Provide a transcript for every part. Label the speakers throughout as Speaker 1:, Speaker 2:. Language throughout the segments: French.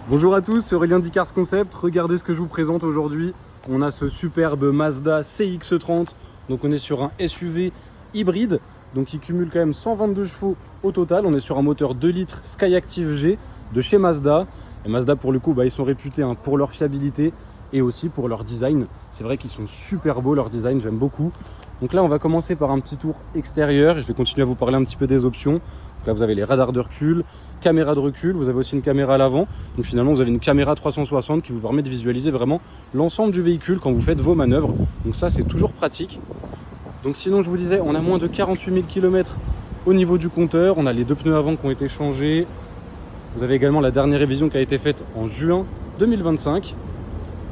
Speaker 1: Bonjour à tous, c'est Aurélien d'Icars Concept. Regardez ce que je vous présente aujourd'hui. On a ce superbe Mazda CX-30. Donc on est sur un SUV hybride. Donc il cumule quand même 122 chevaux au total. On est sur un moteur 2 litres Skyactiv G de chez Mazda. Et Mazda pour le coup, ils sont réputés pour leur fiabilité et aussi pour leur design. C'est vrai qu'ils sont super beaux, leur design, j'aime beaucoup. Donc là on va commencer par un petit tour extérieur et je vais continuer à vous parler un petit peu des options. Donc là vous avez les radars de recul, caméra de recul, vous avez aussi une caméra à l'avant. Donc finalement vous avez une caméra 360 qui vous permet de visualiser vraiment l'ensemble du véhicule quand vous faites vos manœuvres. Donc ça c'est toujours pratique. Donc sinon je vous disais, on a moins de 48 000 km au niveau du compteur. On a les deux pneus avant qui ont été changés. Vous avez également la dernière révision qui a été faite en juin 2025.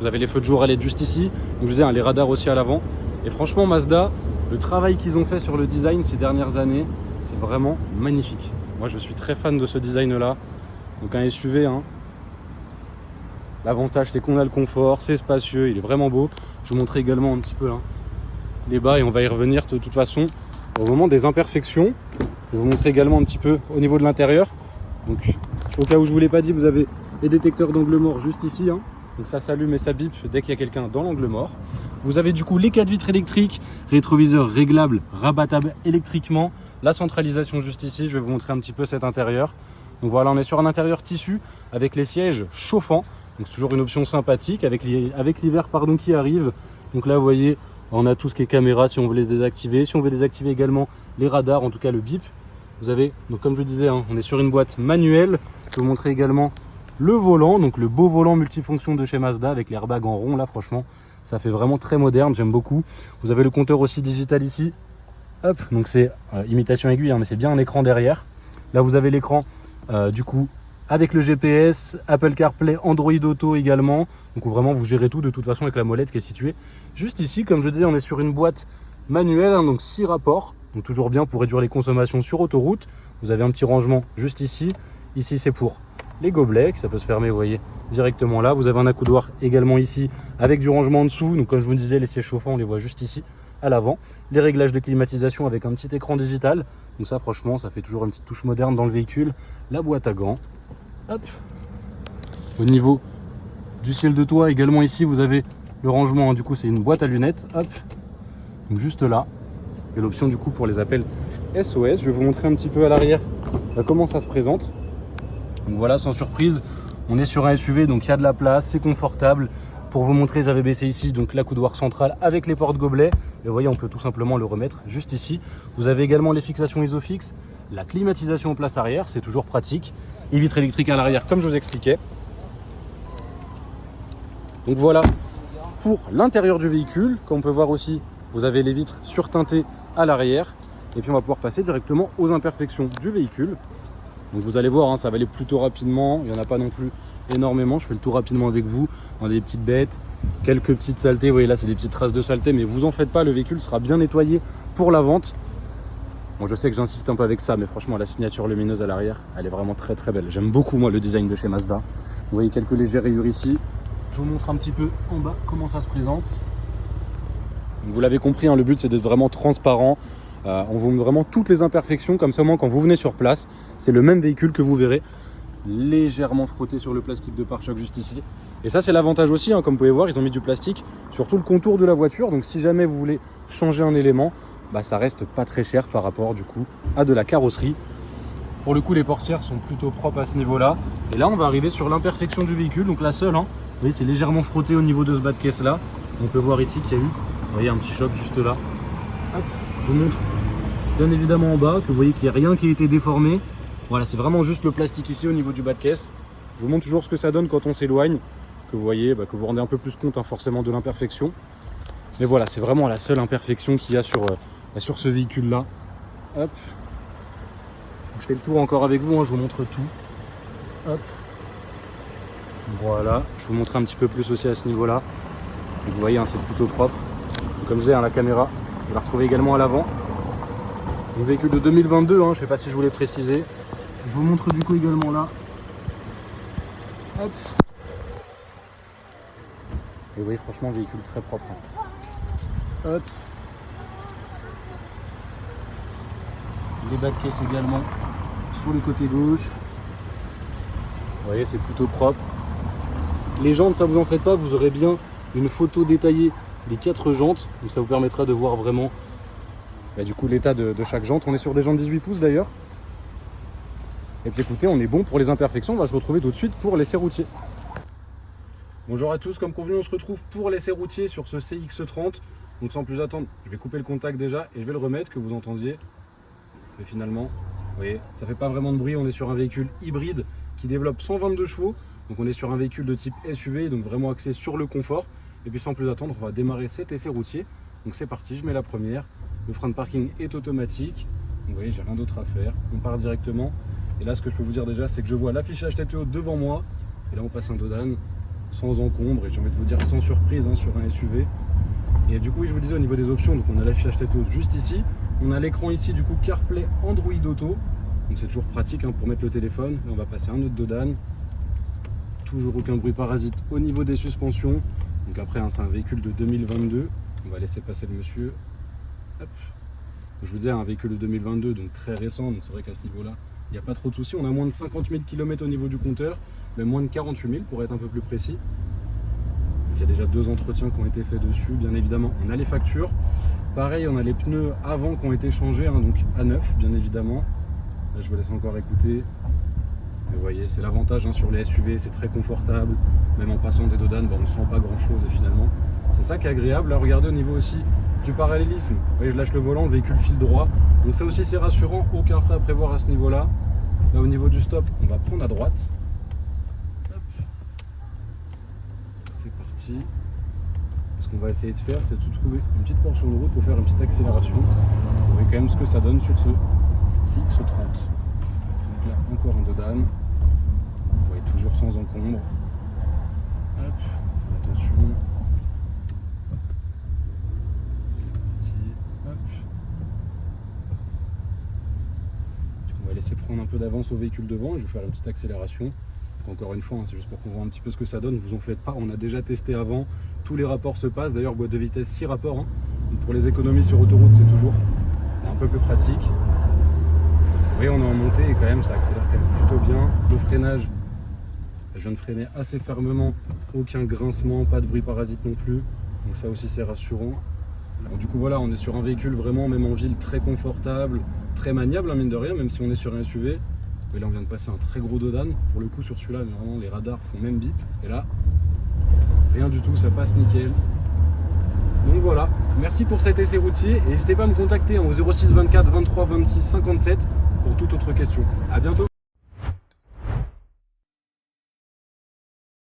Speaker 1: Vous avez les feux de jour à LED juste ici. Donc je vous disais, les radars aussi à l'avant. Et franchement Mazda, le travail qu'ils ont fait sur le design ces dernières années, c'est vraiment magnifique. Moi je suis très fan de ce design là. Donc un SUV, l'avantage c'est qu'on a le confort, c'est spacieux, il est vraiment beau. Je vous montrer également un petit peu les bas et on va y revenir de toute façon au moment des imperfections. Je vais vous montrer également un petit peu au niveau de l'intérieur. Donc au cas où je ne vous l'ai pas dit, vous avez les détecteurs d'angle mort juste ici. Donc ça s'allume et ça bip dès qu'il y a quelqu'un dans l'angle mort. Vous avez du coup les 4 vitres électriques, rétroviseur réglable, rabattable électriquement, la centralisation juste ici. Je vais vous montrer un petit peu cet intérieur. Donc voilà, on est sur un intérieur tissu avec les sièges chauffants. Donc c'est toujours une option sympathique avec l'hiver qui arrive. Donc là vous voyez, on a tout ce qui est caméra si on veut les désactiver. Si on veut désactiver également les radars, en tout cas le bip. Vous avez, donc comme je vous disais, on est sur une boîte manuelle. Je vais vous montrer également le volant, donc le beau volant multifonction de chez Mazda avec l'airbag en rond là, franchement ça fait vraiment très moderne, j'aime beaucoup. Vous avez le compteur aussi digital ici. Hop, donc c'est imitation aiguille, mais c'est bien un écran derrière. Là vous avez l'écran du coup avec le GPS, Apple CarPlay, Android Auto également. Donc vraiment vous gérez tout de toute façon avec la molette qui est située juste ici. Comme je disais, on est sur une boîte manuelle, donc 6 rapports. Donc toujours bien pour réduire les consommations sur autoroute. Vous avez un petit rangement juste ici. Ici c'est pour les gobelets, ça peut se fermer, vous voyez, directement là. Vous avez un accoudoir également ici avec du rangement en dessous. Donc comme je vous disais, les sièges chauffants, on les voit juste ici à l'avant. Les réglages de climatisation avec un petit écran digital. Donc ça franchement, ça fait toujours une petite touche moderne dans le véhicule. La boîte à gants. Hop. Au niveau du ciel de toit également ici, vous avez le rangement, du coup c'est une boîte à lunettes. Hop. Donc juste là. Et l'option du coup pour les appels SOS. Je vais vous montrer un petit peu à l'arrière comment ça se présente. Donc voilà, sans surprise, on est sur un SUV, donc il y a de la place, c'est confortable. Pour vous montrer, j'avais baissé ici donc l'accoudoir central avec les portes gobelets. Et vous voyez, on peut tout simplement le remettre juste ici. Vous avez également les fixations ISOFIX, la climatisation en place arrière, c'est toujours pratique. Les vitres électriques à l'arrière, comme je vous expliquais. Donc voilà pour l'intérieur du véhicule. Comme on peut voir aussi, vous avez les vitres surteintées à l'arrière. Et puis on va pouvoir passer directement aux imperfections du véhicule. Donc vous allez voir, ça va aller plutôt rapidement, il n'y en a pas non plus énormément, je fais le tour rapidement avec vous. On a des petites bêtes, quelques petites saletés, vous voyez là c'est des petites traces de saleté, mais vous en faites pas, le véhicule sera bien nettoyé pour la vente. Bon, je sais que j'insiste un peu avec ça, mais franchement la signature lumineuse à l'arrière, elle est vraiment très très belle. J'aime beaucoup moi le design de chez Mazda. Vous voyez quelques légères rayures ici. Je vous montre un petit peu en bas comment ça se présente. Donc, vous l'avez compris, le but c'est d'être vraiment transparent. On vous montre vraiment toutes les imperfections, comme ça au moins quand vous venez sur place, c'est le même véhicule que vous verrez légèrement frotté sur le plastique de pare-choc juste ici. Et ça c'est l'avantage aussi, comme vous pouvez voir, ils ont mis du plastique sur tout le contour de la voiture. Donc si jamais vous voulez changer un élément, ça reste pas très cher par rapport du coup à de la carrosserie. Pour le coup les portières sont plutôt propres à ce niveau là. Et là on va arriver sur l'imperfection du véhicule, donc la seule, vous voyez c'est légèrement frotté au niveau de ce bas de caisse là. On peut voir ici qu'il y a eu, vous voyez, un petit choc juste là. Hop, je vous montre bien évidemment en bas, que vous voyez qu'il n'y a rien qui a été déformé. Voilà, c'est vraiment juste le plastique ici au niveau du bas de caisse. Je vous montre toujours ce que ça donne quand on s'éloigne, que vous voyez, que vous vous rendez un peu plus compte forcément de l'imperfection. Mais voilà, c'est vraiment la seule imperfection qu'il y a sur ce véhicule là. Hop. Je fais le tour encore avec vous, je vous montre tout. Hop. Voilà, je vous montre un petit peu plus aussi à ce niveau là. Vous voyez, c'est plutôt propre. Donc, comme je disais, la caméra, vous la retrouvez également à l'avant. Un véhicule de 2022, je ne sais pas si je vous l'ai précisé. Je vous montre du coup également là. Hop. Et vous voyez franchement véhicule très propre. Hop. Les bas de caisse également sur le côté gauche. Vous voyez c'est plutôt propre. Les jantes, ça vous en faites pas, vous aurez bien une photo détaillée des 4 jantes. Donc ça vous permettra de voir vraiment du coup l'état de chaque jante. On est sur des jantes 18 pouces d'ailleurs. Et puis écoutez, on est bon pour les imperfections. On va se retrouver tout de suite pour l'essai routier. Bonjour à tous, comme convenu, on se retrouve pour l'essai routier sur ce CX-30. Donc sans plus attendre, je vais couper le contact déjà et je vais le remettre, que vous entendiez. Mais finalement, vous voyez, ça fait pas vraiment de bruit. On est sur un véhicule hybride qui développe 122 chevaux. Donc on est sur un véhicule de type SUV, donc vraiment axé sur le confort. Et puis sans plus attendre, on va démarrer cet essai routier. Donc c'est parti, je mets la première. Le frein de parking est automatique. Donc vous voyez, j'ai rien d'autre à faire. On part directement. Et là, ce que je peux vous dire déjà, c'est que je vois l'affichage tête haute devant moi. Et là, on passe un Dodan sans encombre. Et j'ai envie de vous dire sans surprise sur un SUV. Et du coup, je vous disais au niveau des options, donc on a l'affichage tête haute juste ici. On a l'écran ici, du coup, CarPlay Android Auto. Donc c'est toujours pratique pour mettre le téléphone. Et on va passer un autre Dodan. Toujours aucun bruit parasite au niveau des suspensions. Donc après, c'est un véhicule de 2022. On va laisser passer le monsieur. Hop. Je vous disais, un véhicule de 2022, donc très récent. Donc c'est vrai qu'à ce niveau-là, il n'y a pas trop de soucis. On a moins de 50 000 km au niveau du compteur, mais moins de 48 000 pour être un peu plus précis. Donc il y a déjà 2 entretiens qui ont été faits dessus, bien évidemment. On a les factures. Pareil, on a les pneus avant qui ont été changés, donc à neuf, bien évidemment. Là, je vous laisse encore écouter. Mais vous voyez, c'est l'avantage sur les SUV, c'est très confortable. Même en passant des Dodan, on ne sent pas grand chose et finalement, c'est ça qui est agréable. Là, regardez au niveau aussi du parallélisme. Vous voyez, je lâche le volant, le véhicule file droit. Donc ça aussi, c'est rassurant. Aucun frein à prévoir à ce niveau-là. Là, au niveau du stop, on va prendre à droite. Hop. C'est parti. Ce qu'on va essayer de faire, c'est de se trouver une petite portion de route pour faire une petite accélération. Vous voyez quand même ce que ça donne sur ce CX-30. Donc là, encore un Dodan. Vous voyez, toujours sans encombre. Hop, faites attention. C'est parti. Hop. On va laisser prendre un peu d'avance au véhicule devant et je vais faire une petite accélération. Donc encore une fois, c'est juste pour qu'on voit un petit peu ce que ça donne. Vous en faites pas, on a déjà testé avant. Tous les rapports se passent. D'ailleurs, boîte de vitesse 6 rapports. Donc pour les économies sur autoroute, c'est toujours un peu plus pratique. Vous voyez, on est en montée et quand même, ça accélère quand même plutôt bien. Le freinage, je viens de freiner assez fermement. Aucun grincement, pas de bruit parasite non plus. Donc ça aussi, c'est rassurant. Alors, du coup, voilà, on est sur un véhicule vraiment, même en ville, très confortable, très maniable, mine de rien, même si on est sur un SUV. Mais là, on vient de passer un très gros Dodan. Pour le coup, sur celui-là, vraiment, les radars font même bip. Et là, rien du tout, ça passe nickel. Donc voilà, merci pour cet essai routier. Et n'hésitez pas à me contacter au 06 24 23 26 57 pour toute autre question. À bientôt.